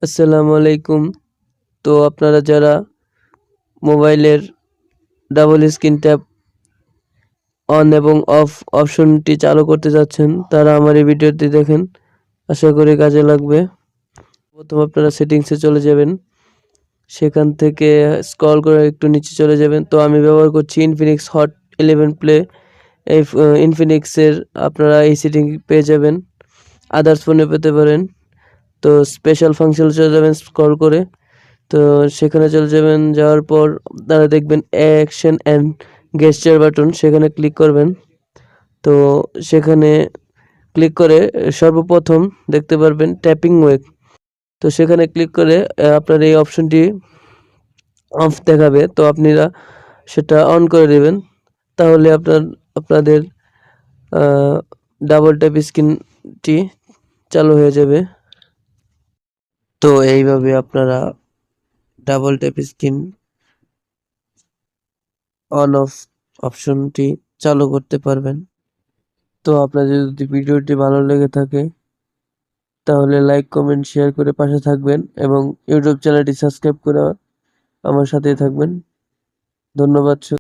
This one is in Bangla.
আসসালামু আলাইকুম। তো আপনারা যারা মোবাইলের ডাবল স্ক্রিন ট্যাব অন এবং অফ অপশনটি চালু করতে যাচ্ছেন তারা আমার এই ভিডিওটি দেখেন, আশা করি কাজে লাগবে। প্রথম আপনারা সেটিংসে চলে যাবেন, সেখান থেকে স্ক্রল করে একটু নিচে চলে যাবেন। তো আমি ব্যবহার করছি ইনফিনিক্স হট 11 প্লে। এই ইনফিনিক্সের আপনারা এই সেটিং পেয়ে যাবেন, আদার্স ফোনে পেতে পারেন। তো স্পেশাল ফাংশনে চলে যাবেন স্ক্রল করে, তো সেখানে চলে যাবেন, যাওয়ার পর আপনারা দেখবেন অ্যাকশন অ্যান্ড গেস্টার বাটন, সেখানে ক্লিক করবেন। তো সেখানে ক্লিক করে সর্বপ্রথম দেখতে পারবেন ট্যাপিং ওয়েক। তো সেখানে ক্লিক করে আপনার এই অপশনটি অফ দেখাবে, তো আপনারা সেটা অন করে দেবেন। তাহলে আপনাদের ডাবল ট্যাপ স্ক্রিনটি চালু হয়ে যাবে। তো এইভাবে আপনারা double tap screen on of অপশনটি চালু করতে পারবেন। তো আপনাদের যদি ভিডিওটি ভালো লেগে থাকে তাহলে লাইক, কমেন্ট, শেয়ার করে পাশে থাকবেন এবং ইউটিউব চ্যানেলটি সাবস্ক্রাইব করে আমার সাথেই থাকবেন। ধন্যবাদ।